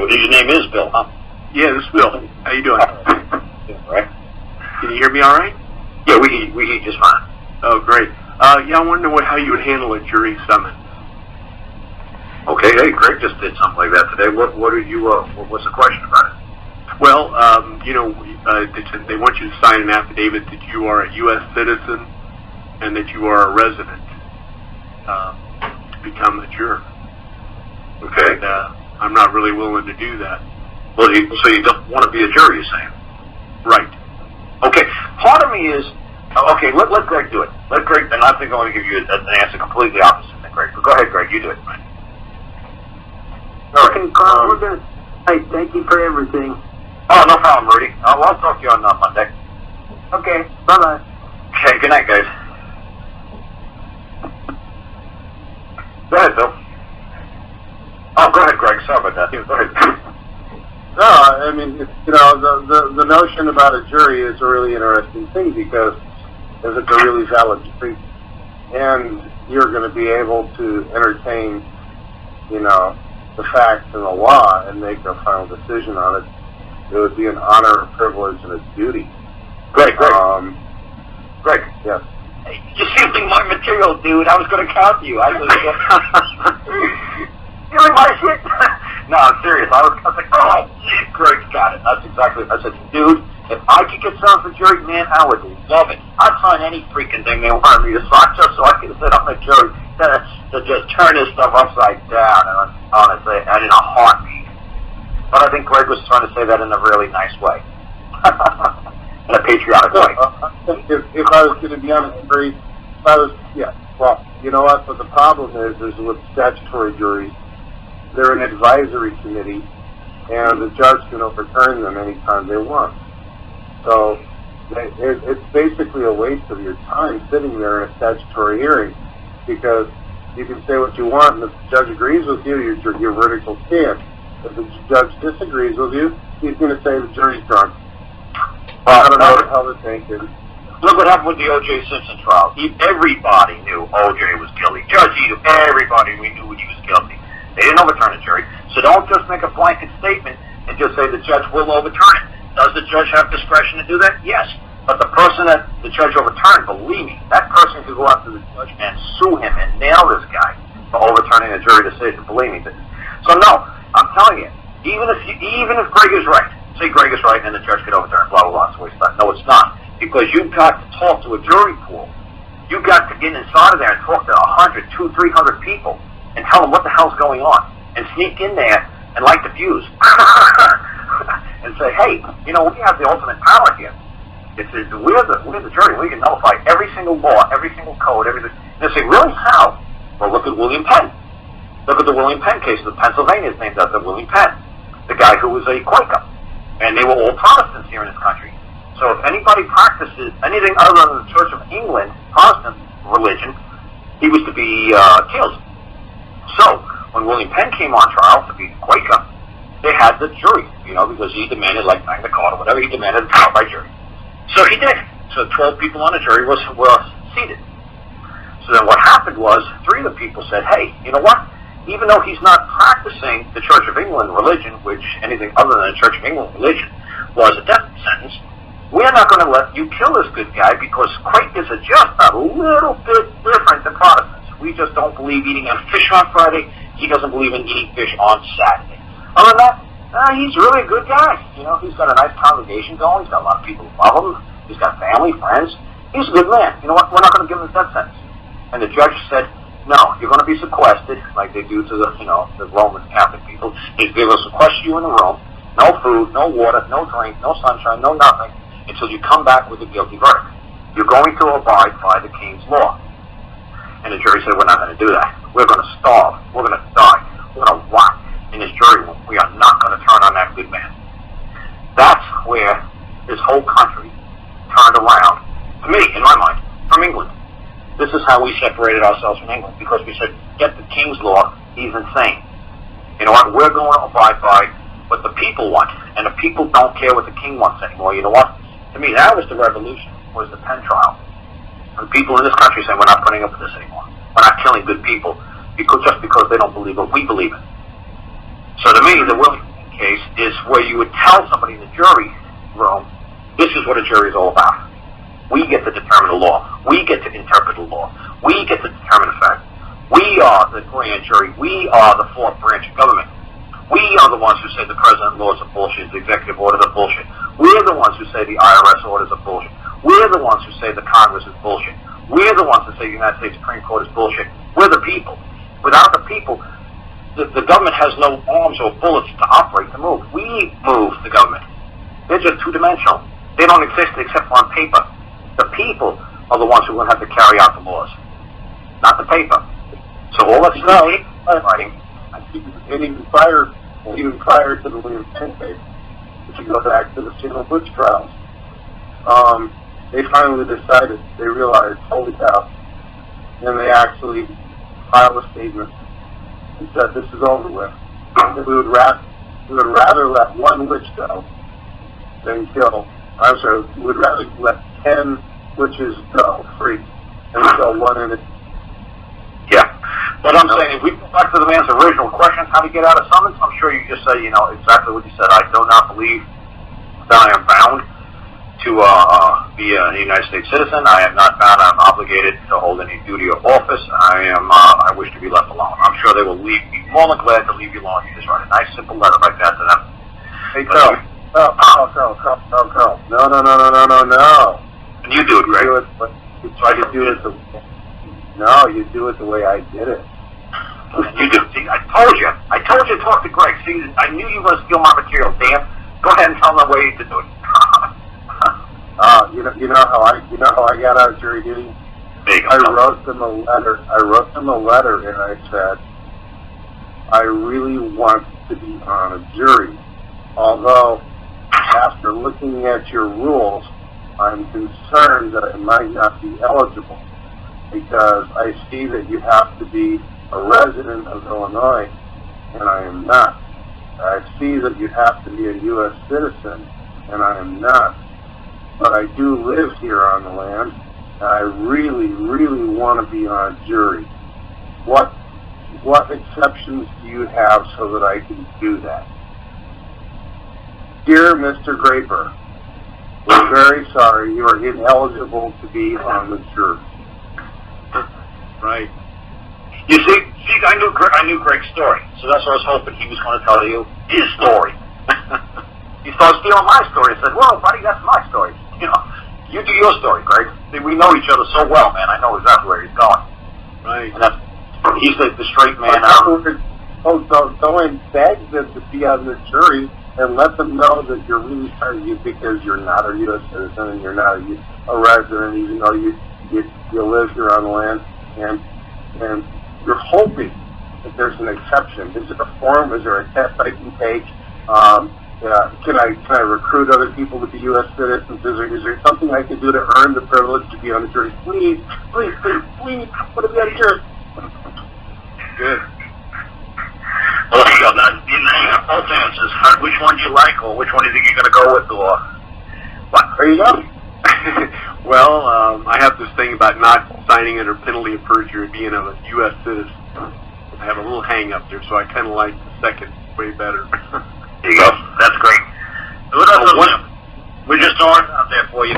Your name is Bill, huh? Yeah, this is Bill. How you doing? Yeah, right. Can you hear me all right? Yeah, we hear you just fine. Oh, great. Yeah, I want to know how you would handle a jury summons. Okay, hey, Greg just did something like that today. What are you? What's the question about it? Well, they want you to sign an affidavit that you are a U.S. citizen and that you are a resident to become a juror. Okay. And, I'm not really willing to do that. Well, so you don't want to be a juror, you're saying? Right. Okay. Part of me is, okay, let Greg do it. Let Greg, and I think I'm going to give you an answer completely opposite than Greg. But go ahead, Greg, you do it. Right. Okay, Karl, we're going to say thank you for everything. Oh, no problem, Rudy. I'll talk to you on Monday. Okay, bye-bye. Okay, good night, guys. Go ahead, Bill. Oh, go ahead, Greg. Sorry about that. Go ahead. No, I mean, the notion about a jury is a really interesting thing because if it's a really valid jury and you're going to be able to entertain, the facts and the law and make a final decision on it, it would be an honor, a privilege, and a duty. Greg. Greg, yes. Hey, you're stealing my material, dude. I was going to count you. Stealing my shit? No, I'm serious. I was like, oh, Greg's got it. That's exactly what I said. Dude, if I could get signed for jury, man, I would love it. I'd sign any freaking thing they wanted me to sign just so I could sit on the jury to just turn this stuff upside down, and honestly, and in a heartbeat. But I think Greg was trying to say that in a really nice way. In a patriotic way. If I was going to be on a jury, well, you know what? But the problem is with statutory juries, they're an advisory committee, and the judge can overturn them anytime they want. So it's basically a waste of your time sitting there in a statutory hearing, because you can say what you want, and if the judge agrees with you, your verdict will stand. If the judge disagrees with you, he's going to say the jury's drunk. Well, I don't know what the hell they're thinking. Look what happened with the O.J. Simpson trial. Everybody knew O.J. was guilty. Judge Edom, everybody we knew he was guilty. They didn't overturn the jury. So don't just make a blanket statement and just say the judge will overturn it. Does the judge have discretion to do that? Yes. But the person that the judge overturned, believe me, that person could go out to the judge and sue him and nail this guy for overturning a jury decision. Believe me. So no, I'm telling you, even if Greg is right, say Greg is right and the judge could overturn, blah, blah, blah, so it's not. No, it's not. Because you've got to talk to a jury pool. You've got to get inside of there and talk to 100, 200, 300 people and tell them what the hell's going on. And sneak in there and light the fuse. And say, hey, we have the ultimate power here. We're the jury. We can nullify every single law, every single code, everything. And they say, really? How? Well, look at William Penn. Look at the William Penn case. The Pennsylvania is named after William Penn, the guy who was a Quaker. And they were all Protestants here in this country. So if anybody practices anything other than the Church of England, Protestant religion, he was to be killed. So when William Penn came on trial to be Quaker, they had the jury, because he demanded, like Magna Carta or whatever, he demanded a trial by jury. So he did. So 12 people on the jury were seated. So then what happened was 3 of the people said, hey, you know what? Even though he's not practicing the Church of England religion, which anything other than the Church of England religion was a death sentence, we're not going to let you kill this good guy because Quakers are just a little bit different than Protestants. We just don't believe eating fish on Friday. He doesn't believe in eating fish on Saturday. Other than that, he's really a good guy. He's got a nice congregation going. He's got a lot of people who love him. He's got family, friends. He's a good man. You know what? We're not going to give him a death sentence. And the judge said, no, you're going to be sequestered like they do to the Roman Catholic people. They're going to sequester you in the room. No food, no water, no drink, no sunshine, no nothing, until you come back with a guilty verdict. You're going to abide by the king's law. And the jury said, we're not going to do that. We're going to starve. We're going to die. We're going to rot in this jury room. We are not going to turn on that good man. That's where this whole country turned around, to me, in my mind, from England. This is how we separated ourselves from England, because we said, get the king's law. He's insane. You know what? We're going to abide by what the people want, and the people don't care what the king wants anymore. You know what? To me, that was the revolution, was the Penn trial. And people in this country saying, we're not putting up with this anymore. We're not killing good people just because they don't believe what we believe in. So to me, the William Penn case is where you would tell somebody in the jury room, this is what a jury is all about. We get to determine the law. We get to interpret the law. We get to determine the facts. We are the grand jury. We are the fourth branch of government. We are the ones who say the president laws are bullshit, the executive orders are bullshit. We're the ones who say the IRS orders are bullshit. We're the ones who say the Congress is bullshit. We're the ones who say the United States Supreme Court is bullshit. We're the people. Without the people, the government has no arms or bullets to operate, to move. We move the government. They're just two-dimensional. They don't exist except on paper. The people are the ones who are going to have to carry out the laws, not the paper. So all that's writing. And even prior to the William Penn case, if you go back to the single Bush trials, they finally decided, they realized, holy cow, and they actually filed a statement and said, this is over with. We would rather let one witch go than kill, we would rather let 10 witches go free and kill one in it. Yeah. But I'm saying, if we go back to the man's original question, how to get out of summons, I'm sure you just say, exactly what you said. I do not believe that I am bound to be a United States citizen. I am not bound. I'm obligated to hold any duty or office. I wish to be left alone. I'm sure they will be more than glad to leave you alone. You just write a nice, simple letter like that to them. Hey, Karl. Karl. No. And you do it, Greg. You do it the way I did it. You do. See, I told you to talk to Greg. See, I knew you were going to steal my material. Damn. Go ahead and tell them the way to do it. You know how I got out of jury duty? I wrote them a letter and I said, I really want to be on a jury. Although, after looking at your rules, I'm concerned that I might not be eligible, because I see that you have to be a resident of Illinois, and I am not. I see that you have to be a U.S. citizen, and I am not. But I do live here on the land, and I really, really want to be on a jury. What exceptions do you have so that I can do that? Dear Mr. Graper, we're very sorry. You are ineligible to be on the jury. Right. You see, I knew Greg's story, so that's what I was hoping he was going to tell you his story. He started stealing my story and said, "Well, buddy, that's my story. You do your story, Greg. See, we know each other so well, man. I know exactly where he's going." Right. And he's the straight man out. Go and beg them to be on the jury and let them know that you're really sorry because you're not a U.S. citizen and you're not a resident, even though you live here on the land, and you're hoping that there's an exception. Is there a form? Is there a test I can take? Can I recruit other people to be U.S. citizens? Is there something I can do to earn the privilege to be on the jury? Please, I want to be on the jury. Good. Well, there you go. Now you have both answers. Which one do you like, or which one do you think you're going to go with, or what? There you go. Well, I have this thing about not signing under penalty of perjury and being a U.S. citizen. I have a little hang up there, so I kind of like the second way better. There you go. That's great. We're just throwing it out there for you.